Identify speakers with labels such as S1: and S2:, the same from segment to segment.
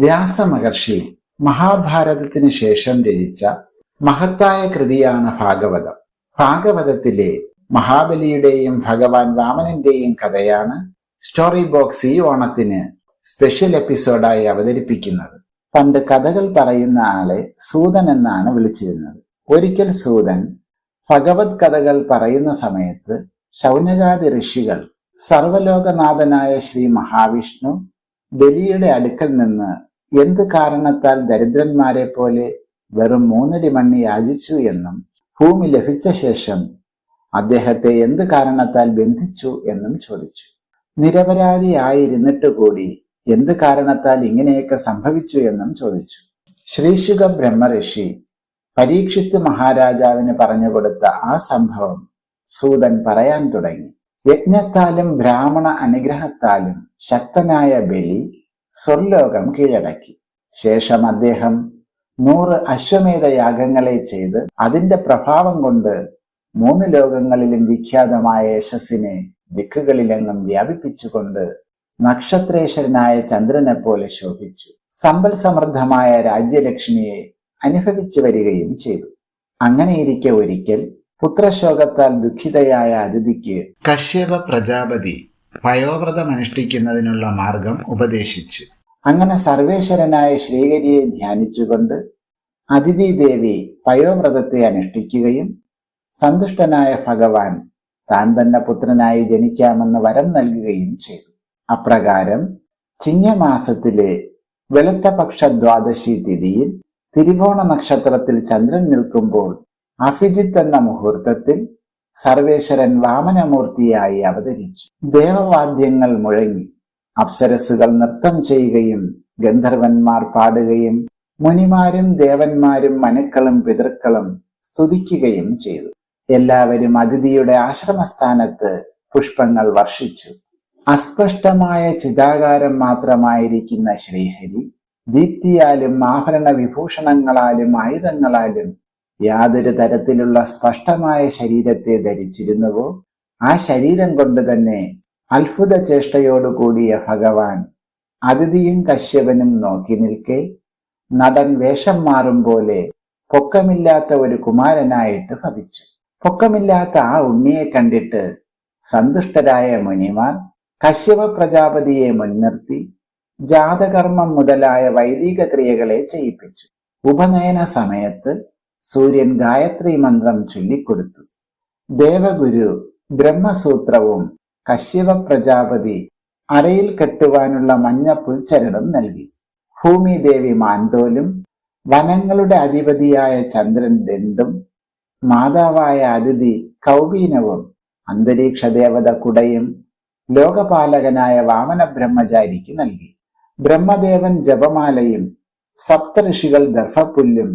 S1: വ്യാസമഹർഷി മഹാഭാരതത്തിന് ശേഷം രചിച്ച മഹത്തായ കൃതിയാണ് ഭാഗവതം. ഭാഗവതത്തിലെ മഹാബലിയുടെയും ഭഗവാൻ വാമനന്റെയും കഥയാണ് സ്റ്റോറി ബോക്സ് ഈ ഓണത്തിന് സ്പെഷ്യൽ എപ്പിസോഡായി അവതരിപ്പിക്കുന്നത്. പണ്ട് കഥകൾ പറയുന്ന ആളെ സൂതൻ എന്നാണ് വിളിച്ചിരുന്നത്. ഒരിക്കൽ സൂതൻ ഭഗവത് കഥകൾ പറയുന്ന സമയത്ത് ശൗനകാദി ഋഷികൾ സർവലോകനാഥനായ ശ്രീ മഹാവിഷ്ണു ബലിയുടെ അടുക്കൽ നിന്ന് എന്ത് കാരണത്താൽ ദരിദ്രന്മാരെ പോലെ വെറും 3 മണ്ണി യാചിച്ചു എന്നും ഭൂമി ലഭിച്ച ശേഷം അദ്ദേഹത്തെ എന്ത് കാരണത്താൽ ബന്ധിച്ചു എന്നും ചോദിച്ചു. നിരപരാധിയായിരുന്നിട്ട് കൂടി എന്ത് കാരണത്താൽ ഇങ്ങനെയൊക്കെ സംഭവിച്ചു എന്നും ചോദിച്ചു. ശ്രീശുക ബ്രഹ്മഋഷി പരീക്ഷിത്ത് മഹാരാജാവിന് പറഞ്ഞുകൊടുത്ത ആ സംഭവം സൂതൻ പറയാൻ തുടങ്ങി. യജ്ഞത്താലും ബ്രാഹ്മണ അനുഗ്രഹത്താലും ശക്തനായ ബലി സ്വർലോകം കീഴടക്കി. ശേഷം അദ്ദേഹം 100 അശ്വമേധ യാഗങ്ങളെ ചെയ്ത് അതിന്റെ പ്രഭാവം കൊണ്ട് 3 ലോകങ്ങളിലും വിഖ്യാതമായ യശസ്സിനെ ദിക്കുകളിലെങ്ങും വ്യാപിപ്പിച്ചുകൊണ്ട് നക്ഷത്രേശ്വരനായ ചന്ദ്രനെ പോലെ ശോഭിച്ചു. സമ്പൽ സമൃദ്ധമായ രാജ്യലക്ഷ്മിയെ അനുഭവിച്ചു വരികയും ചെയ്തു. അങ്ങനെയിരിക്കെ ഒരിക്കൽ പുത്രശോകത്താൽ ദുഃഖിതയായ അതിഥിക്ക് കശ്യപ പ്രജാപതി പയോവ്രതമനുഷ്ഠിക്കുന്നതിനുള്ള മാർഗം ഉപദേശിച്ചു. അങ്ങനെ സർവേശ്വരനായ ശ്രീഹരിയെ ധ്യാനിച്ചുകൊണ്ട് അതിഥി ദേവി പയോവ്രതത്തെ അനുഷ്ഠിക്കുകയും സന്തുഷ്ടനായ ഭഗവാൻ താൻ തന്നെ പുത്രനായി ജനിക്കാമെന്ന് വരം നൽകുകയും ചെയ്തു. അപ്രകാരം ചിങ്ങമാസത്തിലെ വെളുത്തപക്ഷ ദ്വാദശി തിഥിയിൽ തിരുവോണ നക്ഷത്രത്തിൽ ചന്ദ്രൻ നിൽക്കുമ്പോൾ അഭിജിത്ത് എന്ന മുഹൂർത്തത്തിൽ സർവേശ്വരൻ വാമനമൂർത്തിയായി അവതരിച്ചു. ദേവവാദ്യങ്ങൾ മുഴങ്ങി, അപ്സരസ്സുകൾ നൃത്തം ചെയ്യുകയും ഗന്ധർവന്മാർ പാടുകയും മുനിമാരും ദേവന്മാരും മനുക്കളും പിതൃക്കളും സ്തുതിക്കുകയും ചെയ്തു. എല്ലാവരും അതിഥിയുടെ ആശ്രമസ്ഥാനത്ത് പുഷ്പങ്ങൾ വർഷിച്ചു. അസ്പഷ്ടമായ ചിതാകാരം മാത്രമായിരിക്കുന്ന ശ്രീഹരി ദീപ്തിയാലും ആഭരണ വിഭൂഷണങ്ങളാലും ആയുധങ്ങളാലും യാതൊരു തരത്തിലുള്ള സ്പഷ്ടമായ ശരീരത്തെ ധരിച്ചിരുന്നുവോ ആ ശരീരം കൊണ്ട് തന്നെ അത്ഭുത ചേഷ്ടയോടുകൂടിയ ഭഗവാൻ അതിഥിയും കശ്യപനും നോക്കി നിൽക്കെ നടൻ വേഷം മാറും പോലെ പൊക്കമില്ലാത്ത ഒരു കുമാരനായിട്ട് ഭവിച്ചു. പൊക്കമില്ലാത്ത ആ ഉണ്ണിയെ കണ്ടിട്ട് സന്തുഷ്ടരായ മുനിമാർ കശ്യപ പ്രജാപതിയെ മുൻനിർത്തി ജാതകർമ്മം മുതലായ വൈദിക ക്രിയകളെ ചെയ്യിപ്പിച്ചു. ഉപനയന സമയത്ത് സൂര്യൻ ഗായത്രി മന്ത്രം ചൊല്ലിക്കൊടുത്തു. ദേവഗുരു ബ്രഹ്മസൂത്രവും കശ്യപ പ്രജാപതി അരയിൽ കെട്ടുവാനുള്ള മഞ്ഞ പുൽച്ചരടും നൽകി. ഭൂമി ദേവി മാൻതോലും വനങ്ങളുടെ അധിപതിയായ ചന്ദ്രൻ ദണ്ഡും മാതാവായ അതിഥി കൗബീനവും അന്തരീക്ഷ ദേവത കുടയും ലോകപാലകനായ വാമന ബ്രഹ്മചാരിക്ക് നൽകി. ബ്രഹ്മദേവൻ ജപമാലയും സപ്തഋഷികൾ ദർഭപ്പുല്ലും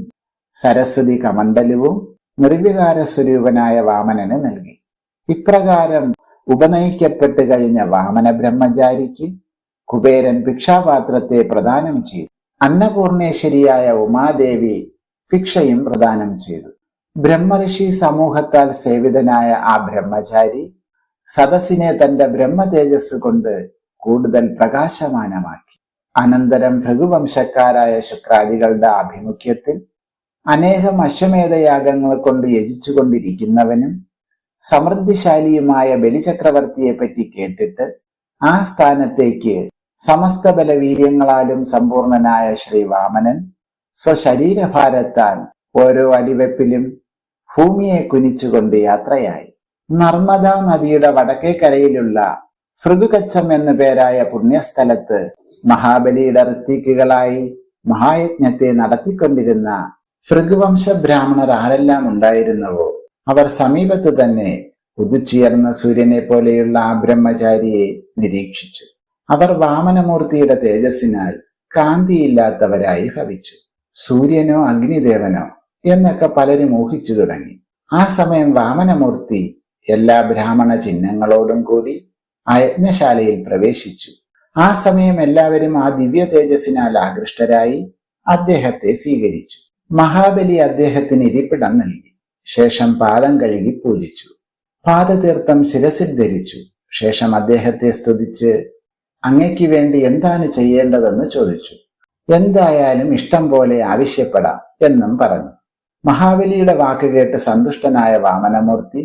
S1: സരസ്വതി കമണ്ഡലവും നിർവികാര സ്വരൂപനായ വാമനന് നൽകി. ഇപ്രകാരം ഉപനയിക്കപ്പെട്ട് കഴിഞ്ഞ വാമന ബ്രഹ്മചാരിക്ക് കുബേരൻ ഭിക്ഷാപാത്രത്തെ പ്രദാനം ചെയ്തു. അന്നപൂർണേശ്വരിയായ ഉമാദേവി ഭിക്ഷയും പ്രദാനം ചെയ്തു. ബ്രഹ്മഋഷി സമൂഹത്താൽ സേവിതനായ ആ ബ്രഹ്മചാരി സദസ്സിനെ തന്റെ ബ്രഹ്മതേജസ് കൊണ്ട് കൂടുതൽ പ്രകാശമാനമാക്കി. അനന്തരം ഭൃഗുവംശക്കാരായ ശുക്രാദികളുടെ ആഭിമുഖ്യത്തിൽ അനേകം അശ്വമേധയാഗങ്ങൾ കൊണ്ട് യജിച്ചുകൊണ്ടിരിക്കുന്നവനും സമൃദ്ധിശാലിയുമായ ബലിചക്രവർത്തിയെ പറ്റി കേട്ടിട്ട് ആ സ്ഥാനത്തേക്ക് സമസ്ത ബലവീര്യങ്ങളാലും സമ്പൂർണനായ ശ്രീ വാമനൻ സ്വശരീരഭാരത്താൽ ഓരോ അടിവെപ്പിലും ഭൂമിയെ കുനിച്ചുകൊണ്ട് യാത്രയായി. നർമ്മദാ നദിയുടെ വടക്കേ കരയിലുള്ള ഭൃഗുകച്ചം എന്നു പേരായ പുണ്യസ്ഥലത്ത് മഹാബലിയുടെ ഋത്വിക്കുകളായി മഹായജ്ഞത്തെ നടത്തിക്കൊണ്ടിരുന്ന ഭൃഗുവംശ ബ്രാഹ്മണർ ആരെല്ലാം ഉണ്ടായിരുന്നുവോ അവർ സമീപത്ത് തന്നെ ഉദിച്ചുയർന്ന സൂര്യനെ പോലെയുള്ള ആ ബ്രഹ്മചാരിയെ നിരീക്ഷിച്ചു. അവർ വാമനമൂർത്തിയുടെ തേജസ്സിനാൽ കാന്തിയില്ലാത്തവരായി ഭവിച്ചു. സൂര്യനോ അഗ്നിദേവനോ എന്നൊക്കെ പലരും ഊഹിച്ചു തുടങ്ങി. ആ സമയം വാമനമൂർത്തി എല്ലാ ബ്രാഹ്മണ ചിഹ്നങ്ങളോടും കൂടി ആ യജ്ഞശാലയിൽ പ്രവേശിച്ചു. ആ സമയം എല്ലാവരും ആ ദിവ്യ തേജസ്സിനാൽ ആകൃഷ്ടരായി അദ്ദേഹത്തെ സ്വീകരിച്ചു. മഹാബലി അദ്ദേഹത്തിന് ഇരിപ്പിടം നൽകി. ശേഷം പാദം കഴുകി പൂജിച്ചു. പാദതീർത്ഥം ശിരസിൽ ധരിച്ചു. ശേഷം അദ്ദേഹത്തെ സ്തുതിച്ച് അങ്ങയ്ക്ക് വേണ്ടി എന്താണ് ചെയ്യേണ്ടതെന്ന് ചോദിച്ചു. എന്തായാലും ഇഷ്ടം പോലെ ആവശ്യപ്പെടാം എന്നും പറഞ്ഞു. മഹാബലിയുടെ വാക്ക് കേട്ട് സന്തുഷ്ടനായ വാമനമൂർത്തി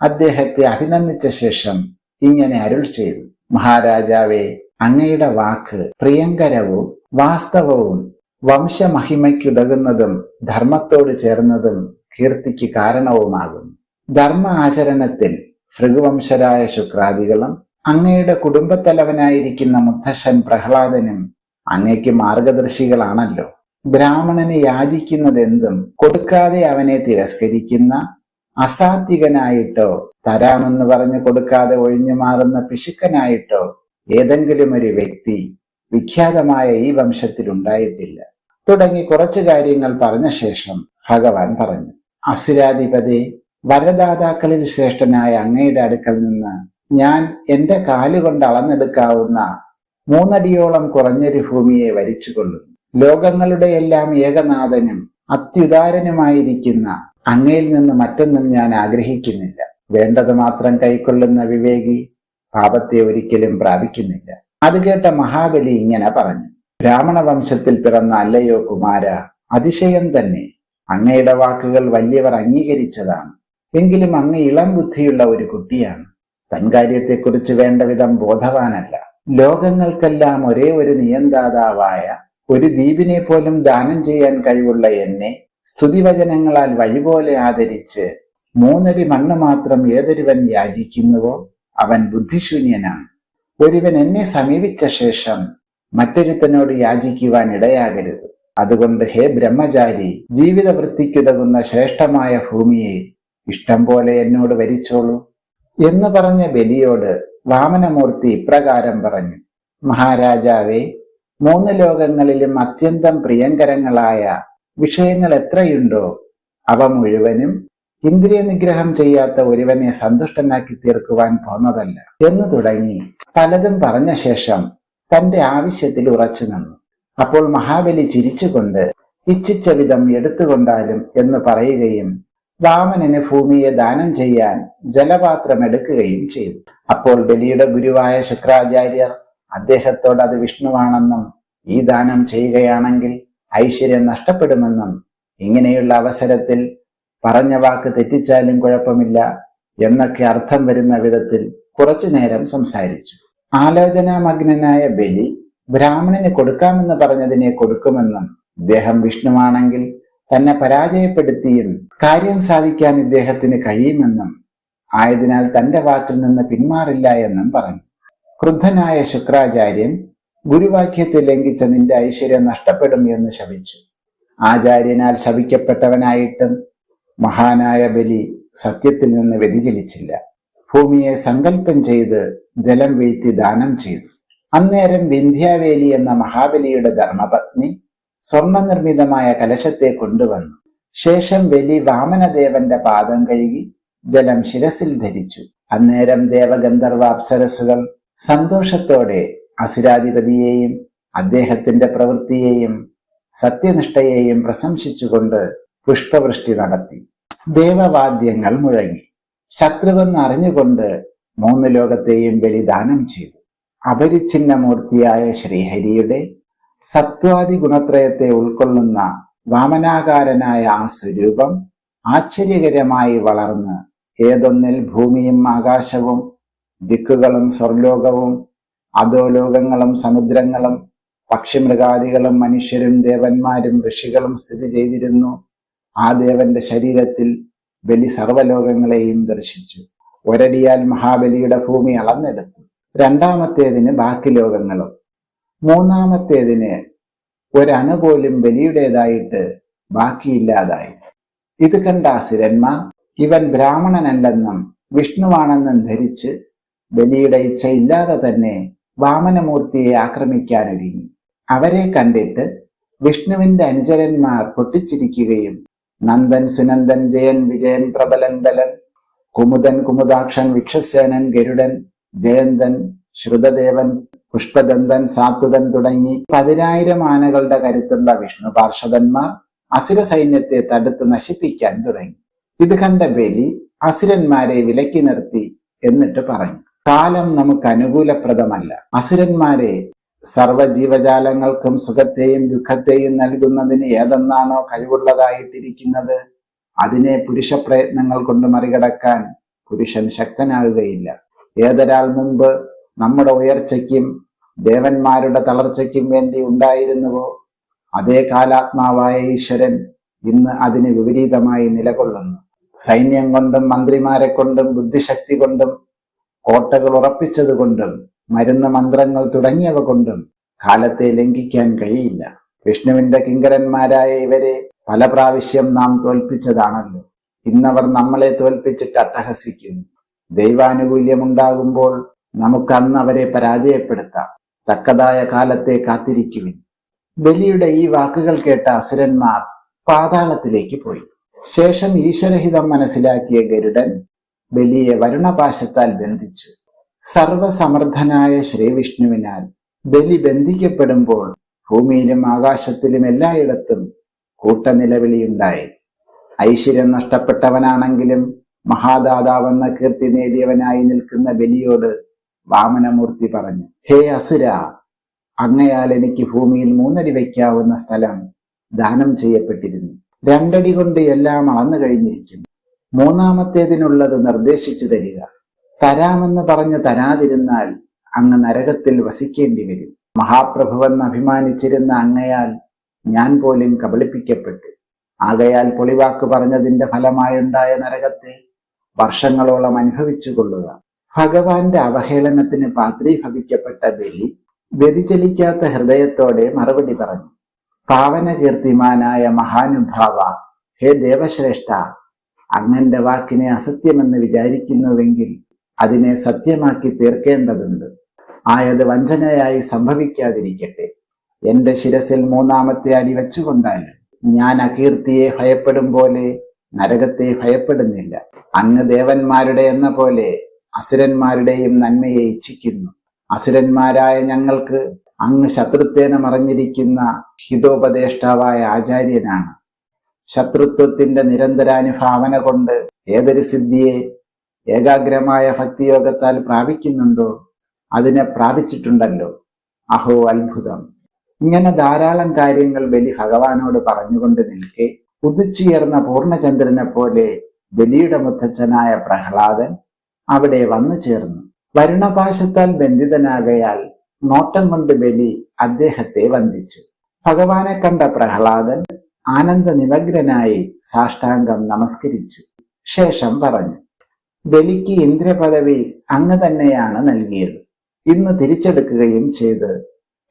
S1: അദ്ദേഹത്തെ അഭിനന്ദിച്ച ശേഷം ഇങ്ങനെ അരുൾ ചെയ്തു: മഹാരാജാവേ, അങ്ങയുടെ വാക്ക് പ്രിയങ്കരവും വാസ്തവവും വംശമഹിമയ്ക്കുതകുന്നതും ധർമ്മത്തോട് ചേർന്നതും കീർത്തിക്ക് കാരണവുമാകുന്നു. ധർമ്മ ആചരണത്തിൽ ഭൃഗുവംശരായ ശുക്രാദികളും അങ്ങയുടെ കുടുംബത്തലവനായിരിക്കുന്ന മുത്തശ്ശൻ പ്രഹ്ലാദനും അങ്ങയ്ക്ക് മാർഗദർശികളാണല്ലോ. ബ്രാഹ്മണന് യാചിക്കുന്നതെന്തും കൊടുക്കാതെ അവനെ തിരസ്കരിക്കുന്ന, അസാത്വികനായിട്ടോ തരാമെന്ന് പറഞ്ഞ് കൊടുക്കാതെ ഒഴിഞ്ഞു മാറുന്ന പിശുക്കനായിട്ടോ ഏതെങ്കിലും ഒരു വ്യക്തി വിഖ്യാതമായ ഈ വംശത്തിൽ ഉണ്ടായിട്ടില്ല. തുടങ്ങി കുറച്ചു കാര്യങ്ങൾ പറഞ്ഞ ശേഷം ഭഗവാൻ പറഞ്ഞു: അസുരാധിപതി, വരദാതാക്കളിൽ ശ്രേഷ്ഠനായ അങ്ങയുടെ അടുക്കൽ നിന്ന് ഞാൻ എന്റെ കാലുകൊണ്ട് അളന്നെടുക്കാവുന്ന 3 അടിയോളം കുറഞ്ഞൊരു ഭൂമിയെ വരിച്ചുകൊള്ളുന്നു. ലോകങ്ങളുടെ എല്ലാം ഏകനാഥനും അത്യുദാരനുമായിരിക്കുന്ന അങ്ങയിൽ നിന്ന് മറ്റൊന്നും ഞാൻ ആഗ്രഹിക്കുന്നില്ല. വേണ്ടത് മാത്രം കൈക്കൊള്ളുന്ന വിവേകി പാപത്തെ ഒരിക്കലും പ്രാപിക്കുന്നില്ല. അത് കേട്ട മഹാബലി ഇങ്ങനെ പറഞ്ഞു: ബ്രാഹ്മണ വംശത്തിൽ പിറന്ന അല്ലയോ കുമാര, അതിശയം തന്നെ. അങ്ങയുടെ വാക്കുകൾ വലിയവർ അംഗീകരിച്ചതാണ്. എങ്കിലും അങ്ങ് ഇളം ബുദ്ധിയുള്ള ഒരു കുട്ടിയാണ്. തൻകാര്യത്തെക്കുറിച്ച് വേണ്ട വിധം ബോധവാനല്ല. ലോകങ്ങൾക്കെല്ലാം ഒരേ ഒരു നിയന്ത്രാതാവായ ഒരു ദ്വീപിനെ പോലും ദാനം ചെയ്യാൻ കഴിവുള്ള എന്നെ സ്തുതിവചനങ്ങളാൽ വഴിപോലെ ആദരിച്ച് 3 അടി മണ്ണ് മാത്രം ഏതൊരുവൻ യാചിക്കുന്നുവോ അവൻ ബുദ്ധിശൂന്യനാണ്. ഒരുവൻ എന്നെ സമീപിച്ച ശേഷം മറ്റൊരുത്തനോട് യാചിക്കുവാൻ ഇടയാകരുത്. അതുകൊണ്ട് ഹേ ബ്രഹ്മചാരി, ജീവിതവൃത്തിക്കുതകുന്ന ശ്രേഷ്ഠമായ ഭൂമിയെ ഇഷ്ടം പോലെ എന്നോട് വരിച്ചോളൂ എന്ന് പറഞ്ഞ ബലിയോട് വാമനമൂർത്തി ഇപ്രകാരം പറഞ്ഞു: മഹാരാജാവേ, 3 ലോകങ്ങളിലും അത്യന്തം പ്രിയങ്കരങ്ങളായ വിഷയങ്ങൾ എത്രയുണ്ടോ അവ മുഴുവനും ഇന്ദ്രിയ നിഗ്രഹം ചെയ്യാത്ത ഒരുവനെ സന്തുഷ്ടനാക്കി തീർക്കുവാൻ പോന്നതല്ല എന്ന് തുടങ്ങി പലതും പറഞ്ഞ ശേഷം തന്റെ ആവശ്യത്തിൽ ഉറച്ചു നിന്നു. അപ്പോൾ മഹാബലി ചിരിച്ചുകൊണ്ട് ഇച്ഛിച്ച വിധം എടുത്തുകൊണ്ടാലും എന്ന് പറയുകയും വാമനന് ഭൂമിയെ ദാനം ചെയ്യാൻ ജലപാത്രം എടുക്കുകയും ചെയ്തു. അപ്പോൾ ബലിയുടെ ഗുരുവായ ശുക്രാചാര്യർ അദ്ദേഹത്തോട് അത് വിഷ്ണുവാണെന്നും ഈ ദാനം ചെയ്യുകയാണെങ്കിൽ ഐശ്വര്യം നഷ്ടപ്പെടുമെന്നും ഇങ്ങനെയുള്ള അവസരത്തിൽ പറഞ്ഞ വാക്ക് തെറ്റിച്ചാലും കുഴപ്പമില്ല എന്നൊക്കെ അർത്ഥം വരുന്ന വിധത്തിൽ കുറച്ചു നേരം സംസാരിച്ചു. ആലോചനാമഗ്നനായ ബലി ബ്രാഹ്മണന് കൊടുക്കാമെന്ന് പറഞ്ഞതിനെ കൊടുക്കുമെന്നും ഇദ്ദേഹം വിഷ്ണുവാണെങ്കിൽ തന്നെ പരാജയപ്പെടുത്തിയും കാര്യം സാധിക്കാൻ ഇദ്ദേഹത്തിന് കഴിയുമെന്നും ആയതിനാൽ തന്റെ വാക്കിൽ നിന്ന് പിന്മാറില്ല എന്നും പറഞ്ഞു. ക്രുദ്ധനായ ശുക്രാചാര്യൻ ഗുരുവാക്യത്തെ ലംഘിച്ച നിന്റെ ഐശ്വര്യം നഷ്ടപ്പെടും എന്ന് ശപിച്ചു. ആചാര്യനാൽ ശപിക്കപ്പെട്ടവനായിട്ടും മഹാനായ ബലി സത്യത്തിൽ നിന്ന് വ്യതിചലിച്ചില്ല. ഭൂമിയെ സങ്കല്പം ചെയ്ത് ജലം വീഴ്ത്തി ദാനം ചെയ്തു. അന്നേരം വിന്ധ്യാവേലി എന്ന മഹാബലിയുടെ ധർമ്മപത്നി സ്വർണ്ണ നിർമ്മിതമായ കലശത്തെ കൊണ്ടുവന്നു. ശേഷം ബലി വാമനദേവന്റെ പാദം കഴുകി ജലം ശിരസിൽ ധരിച്ചു. അന്നേരം ദേവഗന്ധർവ അപ്സരസുകൾ സന്തോഷത്തോടെ അസുരാധിപതിയെയും അദ്ദേഹത്തിന്റെ പ്രവൃത്തിയെയും സത്യനിഷ്ഠയെയും പ്രശംസിച്ചുകൊണ്ട് പുഷ്പവൃഷ്ടി നടത്തി. ദേവവാദ്യങ്ങൾ മുഴങ്ങി. ശത്രുവെന്ന് അറിഞ്ഞുകൊണ്ട് 3 ലോകത്തെയും ബലിദാനം ചെയ്തു. അപരിച്ഛിന്നമൂർത്തിയായ ശ്രീഹരിയുടെ സത്വാദി ഗുണത്രയത്തെ ഉൾക്കൊള്ളുന്ന വാമനാകാരനായ ആ സ്വരൂപം ആശ്ചര്യകരമായി വളർന്ന് ഏതൊന്നിൽ ഭൂമിയും ആകാശവും ദിക്കുകളും സ്വർലോകവും അധോലോകങ്ങളും സമുദ്രങ്ങളും പക്ഷിമൃഗാദികളും മനുഷ്യരും ദേവന്മാരും ഋഷികളും സ്ഥിതി ചെയ്തിരുന്നു. ആ ദേവന്റെ ശരീരത്തിൽ ബലി സർവ്വലോകങ്ങളെയും ദർശിച്ചു. ഒരടിയാൽ മഹാബലിയുടെ ഭൂമി അളന്നെടുത്തു. 2ാമത്തേതിന് ബാക്കി ലോകങ്ങളും, 3ാമത്തേതിന് ഒരണുപോലും ബലിയുടേതായിട്ട് ബാക്കിയില്ലാതായി. ഇത് കണ്ട അസുരന്മാർ ഇവൻ ബ്രാഹ്മണനല്ലെന്നും വിഷ്ണുവാണെന്നും ധരിച്ച് ബലിയുടെ ഇച്ഛയില്ലാതെ തന്നെ വാമനമൂർത്തിയെ ആക്രമിക്കാനൊരുങ്ങി. അവരെ കണ്ടിട്ട് വിഷ്ണുവിന്റെ അനുചരന്മാർ പൊട്ടിച്ചിരിക്കുകയും നന്ദൻ, സുനന്ദൻ, ജയൻ, വിജയൻ, പ്രബലൻ, ബലൻ, കുമുദൻ, കുമുദാക്ഷൻ, വിക്ഷസേനൻ, ഗരുഡൻ, ജയന്തൻ, ശ്രുതദേവൻ, പുഷ്പദന്തൻ, സാത്വതൻ തുടങ്ങി 10,000 ആനകളുടെ കരുത്തുള്ള വിഷ്ണു പാർഷദന്മാർ അസുര സൈന്യത്തെ തടുത്ത് നശിപ്പിക്കാൻ തുടങ്ങി. ഇത് കണ്ട ബലി അസുരന്മാരെ വിലക്കി നിർത്തി എന്നിട്ട് പറഞ്ഞു: കാലം നമുക്ക് അനുകൂലപ്രദമല്ല. അസുരന്മാരെ സർവജീവജാലങ്ങൾക്കും സുഖത്തെയും ദുഃഖത്തെയും നൽകുന്നതിന് ഏതെന്നാണോ കഴിവുള്ളതായിട്ടിരിക്കുന്നത്, അതിനെ പുരുഷ പ്രയത്നങ്ങൾ കൊണ്ട് മറികടക്കാൻ പുരുഷൻ ശക്തനാകുകയില്ല. ഏതൊരാൾ മുമ്പ് നമ്മുടെ ഉയർച്ചയ്ക്കും ദേവന്മാരുടെ തളർച്ചയ്ക്കും വേണ്ടി ഉണ്ടായിരുന്നുവോ, അതേ കാലാത്മാവായ ഈശ്വരൻ ഇന്ന് അതിന് വിപരീതമായി നിലകൊള്ളുന്നു. സൈന്യം കൊണ്ടും മന്ത്രിമാരെ കൊണ്ടും ബുദ്ധിശക്തി കൊണ്ടും കോട്ടകൾ ഉറപ്പിച്ചതുകൊണ്ടും മരുന്ന് മന്ത്രങ്ങൾ തുടങ്ങിയവ കൊണ്ടും കാലത്തെ ലംഘിക്കാൻ കഴിയില്ല. വിഷ്ണുവിന്റെ കിങ്കരന്മാരായ ഇവരെ പല പ്രാവശ്യം നാം തോൽപ്പിച്ചതാണല്ലോ. ഇന്നവർ നമ്മളെ തോൽപ്പിച്ചിട്ട് അട്ടഹസിക്കുന്നു. ദൈവാനുകൂല്യമുണ്ടാകുമ്പോൾ നമുക്ക് അന്ന് അവരെ പരാജയപ്പെടുത്താം. തക്കതായ കാലത്തെ കാത്തിരിക്കുവിൻ. ബലിയുടെ ഈ വാക്കുകൾ കേട്ട അസുരന്മാർ പാതാളത്തിലേക്ക് പോയി. ശേഷം ഈശ്വരഹിതം മനസ്സിലാക്കിയ ഗരുഡൻ ബലിയെ വരുണപാശത്താൽ ബന്ധിച്ചു. സർവസമർത്ഥനായ ശ്രീവിഷ്ണുവിനാൽ ബലി ബന്ധിക്കപ്പെടുമ്പോൾ ഭൂമിയിലും ആകാശത്തിലും എല്ലായിടത്തും കൂട്ടനിലവിളിയുണ്ടായി. ഐശ്വര്യം നഷ്ടപ്പെട്ടവനാണെങ്കിലും മഹാദാതാവെന്ന കീർത്തി നേടിയവനായി നിൽക്കുന്ന ബലിയോട് വാമനമൂർത്തി പറഞ്ഞു, ഹേ അസുര, അങ്ങയാൽ എനിക്ക് ഭൂമിയിൽ 3 അടി വയ്ക്കാവുന്ന സ്ഥലം ദാനം ചെയ്യപ്പെട്ടിരുന്നു. 2 അടി കൊണ്ട് എല്ലാം അളന്നു കഴിഞ്ഞിരിക്കുന്നു. 3-ാമത്തേതിനുള്ളത് നിർദ്ദേശിച്ചു തരിക. തരാമെന്ന് പറഞ്ഞു തരാതിരുന്നാൽ അങ്ങ് നരകത്തിൽ വസിക്കേണ്ടി വരും. മഹാപ്രഭുവെന്ന് അഭിമാനിച്ചിരുന്ന അങ്ങയാൽ ഞാൻ പോലും കബളിപ്പിക്കപ്പെട്ടു. ആകയാൽ പൊളിവാക്ക് പറഞ്ഞതിന്റെ ഫലമായുണ്ടായ നരകത്തെ വർഷങ്ങളോളം അനുഭവിച്ചു കൊള്ളുക. ഭഗവാന്റെ അവഹേളനത്തിന് പാത്രീഭവിക്കപ്പെട്ട ബലി വ്യതിചലിക്കാത്ത ഹൃദയത്തോടെ മറുപടി പറഞ്ഞു, പാവനകീർത്തിമാനായ മഹാനുഭാവ, ഹേ ദേവശ്രേഷ്ഠ, അങ്ങന്റെ വാക്കിനെ അസത്യമെന്ന് വിചാരിക്കുന്നുവെങ്കിൽ അതിനെ സത്യമാക്കി തീർക്കേണ്ടതുണ്ട്. ആയത് വഞ്ചനയായി സംഭവിക്കാതിരിക്കട്ടെ. എന്റെ ശിരസിൽ 3-ാമത്തെ അടി വെച്ചുകൊണ്ടാലും ഞാൻ അകീർത്തിയെ ഭയപ്പെടും പോലെ നരകത്തെ ഭയപ്പെടുന്നില്ല. അങ്ങ് ദേവന്മാരുടെ എന്ന പോലെ അസുരന്മാരുടെയും നന്മയെ ഇച്ഛിക്കുന്നു. അസുരന്മാരായ ഞങ്ങൾക്ക് അങ്ങ് ശത്രുത്വേന മറഞ്ഞിരിക്കുന്ന ഹിതോപദേഷ്ടാവായ ആചാര്യനാണ്. ശത്രുത്വത്തിന്റെ നിരന്തരാനുഭാവന കൊണ്ട് ഏതൊരു സിദ്ധിയെ ഏകാഗ്രമായ ഭക്തിയോഗത്താൽ പ്രാപിക്കുന്നുണ്ടോ അതിനെ പ്രാപിച്ചിട്ടുണ്ടല്ലോ. അഹോ അത്ഭുതം. ഇങ്ങനെ ധാരാളം കാര്യങ്ങൾ ബലി ഭഗവാനോട് പറഞ്ഞുകൊണ്ട് നിൽക്കെ ഉദിച്ചുയർന്ന പൂർണ്ണചന്ദ്രനെ പോലെ ബലിയുടെ മുത്തച്ഛനായ പ്രഹ്ലാദൻ അവിടെ വന്നു ചേർന്നു. വരുണപാശത്താൽ ബന്ധിതനാകയാൽ നോട്ടം കൊണ്ട് ബലി അദ്ദേഹത്തെ വന്ദിച്ചു. ഭഗവാനെ കണ്ട പ്രഹ്ലാദൻ ആനന്ദ നിമഗ്നനായി സാഷ്ടാംഗം നമസ്കരിച്ചു. ശേഷം പറഞ്ഞു, ബലിക്ക് ഇന്ദ്രപദവി അങ്ങ് തന്നെയാണ് നൽകിയത്. ഇന്ന് തിരിച്ചെടുക്കുകയും ചെയ്ത്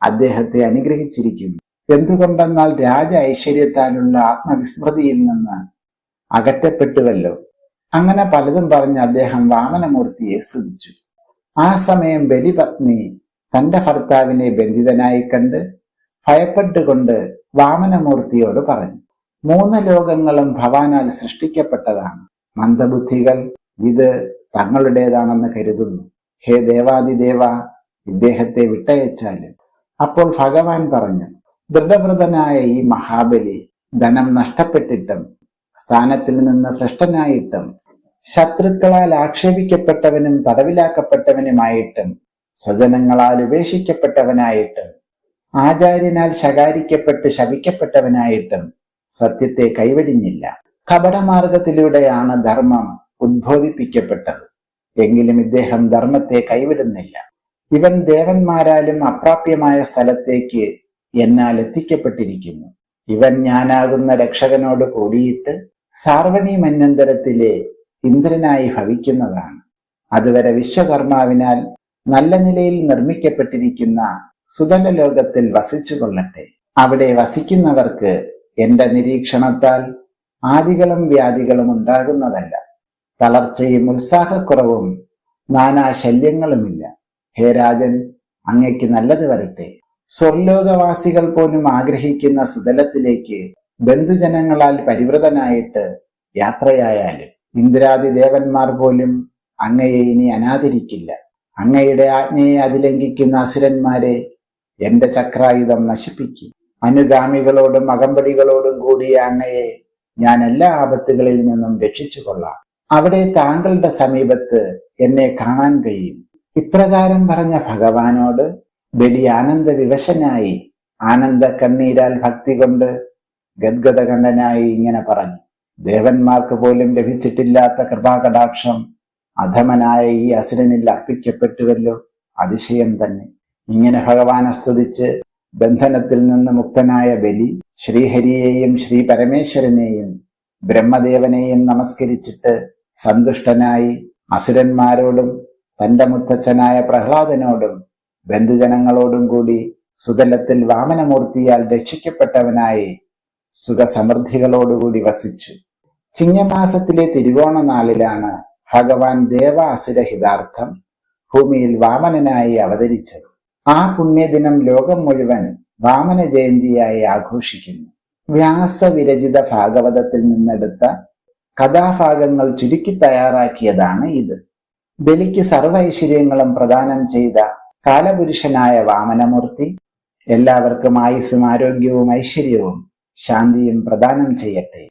S1: അദ്ദേഹത്തെ അനുഗ്രഹിച്ചിരിക്കുന്നു. എന്തുകൊണ്ടെന്നാൽ രാജ ഐശ്വര്യത്താലുള്ള ആത്മവിസ്മൃതിയിൽ നിന്ന് അകറ്റപ്പെട്ടുവല്ലോ. അങ്ങനെ പലതും പറഞ്ഞ് അദ്ദേഹം വാമനമൂർത്തിയെ സ്തുതിച്ചു. ആ സമയം ബലിപത്നി തന്റെ ഭർത്താവിനെ ബന്ധിതനായി കണ്ട് ഭയപ്പെട്ടുകൊണ്ട് വാമനമൂർത്തിയോട് പറഞ്ഞു, 3 ലോകങ്ങളും ഭവാനാൽ സൃഷ്ടിക്കപ്പെട്ടതാണ്. മന്ദബുദ്ധികൾ ഇത് തങ്ങളുടേതാണെന്ന് കരുതുന്നു. ഹേ ദേവാദിദേവ, ഇദ്ദേഹത്തെ വിട്ടയച്ചാലും. അപ്പോൾ ഭഗവാൻ പറഞ്ഞു, ദൃഢവ്രതനായ ഈ മഹാബലി ധനം നഷ്ടപ്പെട്ടിട്ടും സ്ഥാനത്തിൽ നിന്ന് ഭ്രഷ്ടനായിട്ടും ശത്രുക്കളാൽ ആക്ഷേപിക്കപ്പെട്ടവനും തടവിലാക്കപ്പെട്ടവനുമായിട്ടും സ്വജനങ്ങളാൽ ഉപേക്ഷിക്കപ്പെട്ടവനായിട്ടും ആചാര്യനാൽ ശകാരിക്കപ്പെട്ട് ശപിക്കപ്പെട്ടവനായിട്ടും സത്യത്തെ കൈവെടിഞ്ഞില്ല. കപടമാർഗത്തിലൂടെയാണ് ധർമ്മം ഉദ്ബോധിപ്പിക്കപ്പെട്ടത്. എങ്കിലും ഇദ്ദേഹം ധർമ്മത്തെ കൈവിടുന്നില്ല. ഇവൻ ദേവന്മാരാലും അപ്രാപ്യമായ സ്ഥലത്തേക്ക് എന്നാൽ എത്തിക്കപ്പെട്ടിരിക്കുന്നു. ഇവൻ ഞാനാകുന്ന രക്ഷകനോട് കൂടിയിട്ട് സാർവണി മന്വന്തരത്തിലെ ഇന്ദ്രനായി ഭവിക്കുന്നതാണ്. അതുവരെ വിശ്വകർമാവിനാൽ നല്ല നിലയിൽ നിർമ്മിക്കപ്പെട്ടിരിക്കുന്ന സുതല ലോകത്തിൽ വസിച്ചു കൊള്ളട്ടെ. അവിടെ വസിക്കുന്നവർക്ക് എന്റെ നിരീക്ഷണത്താൽ ആദികളും വ്യാധികളും ഉണ്ടാകുന്നതല്ല. തളർച്ചയും ഉത്സാഹക്കുറവും നാനാശല്യങ്ങളുമില്ല. ഹേ രാജൻ, അങ്ങയ്ക്ക് നല്ലത് വരട്ടെ. സ്വർലോകവാസികൾ പോലും ആഗ്രഹിക്കുന്ന സുതലത്തിലേക്ക് ബന്ധുജനങ്ങളാൽ പരിവൃതനായിട്ട് യാത്രയായാലും ഇന്ദ്രാദി ദേവന്മാർ പോലും അങ്ങയെ ഇനി അനാദരിക്കില്ല. അങ്ങയുടെ ആജ്ഞയെ അതിലംഘിക്കുന്ന അസുരന്മാരെ എന്റെ ചക്രായുധം നശിപ്പിക്കും. അനുഗാമികളോടും അകമ്പടികളോടും കൂടിയ അങ്ങയെ ഞാൻ എല്ലാ ആപത്തുകളിൽ നിന്നും രക്ഷിച്ചു കൊള്ളാം. അവിടെ താങ്കളുടെ സമീപത്ത് എന്നെ കാണാൻ കഴിയും. ഇപ്രകാരം പറഞ്ഞ ഭഗവാനോട് ബലി ആനന്ദ വിവശനായി ആനന്ദ കണ്ണീരാൽ ഭക്തി കൊണ്ട് ഗദ്ഗദകണ്ഠനായി ഇങ്ങനെ പറഞ്ഞു: ദേവന്മാർക്ക് പോലും ലഭിച്ചിട്ടില്ലാത്ത കൃപാകടാക്ഷം അധമനായ ഈ അസുരനിൽ അർപ്പിക്കപ്പെട്ടുവല്ലോ, അതിശയം തന്നെ. ഇങ്ങനെ ഭഗവാനെ സ്തുതിച്ച് ബന്ധനത്തിൽ നിന്ന് മുക്തനായ ബലി ശ്രീഹരിയെയും ശ്രീ പരമേശ്വരനെയും ബ്രഹ്മദേവനെയും നമസ്കരിച്ചിട്ട് സന്തുഷ്ടനായി അസുരന്മാരോടും തന്റെ മുത്തച്ഛനായ പ്രഹ്ലാദനോടും ബന്ധുജനങ്ങളോടും കൂടി സുതലത്തിൽ വാമനമൂർത്തിയാൽ രക്ഷിക്കപ്പെട്ടവനായി സുഖസമൃദ്ധികളോടുകൂടി വസിച്ചു. ചിങ്ങമാസത്തിലെ തിരുവോണ നാളിലാണ് ഭഗവാൻ ദേവാസുരഹിതാർത്ഥം ഭൂമിയിൽ വാമനനായി അവതരിച്ചത്. ആ പുണ്യദിനം ലോകം മുഴുവൻ വാമന ജയന്തിയായി ആഘോഷിക്കുന്നു. വ്യാസവിരചിത ഭാഗവതത്തിൽ നിന്നെടുത്ത കഥാഭാഗങ്ങൾ ചുരുക്കി തയ്യാറാക്കിയതാണ് ഇത്. ബലിക്ക് സർവ്വ ഐശ്വര്യങ്ങളും പ്രദാനം ചെയ്ത കാലപുരുഷനായ വാമനമൂർത്തി എല്ലാവർക്കും ആയുസ്സും ആരോഗ്യവും ഐശ്വര്യവും ശാന്തിയും പ്രദാനം ചെയ്യട്ടെ.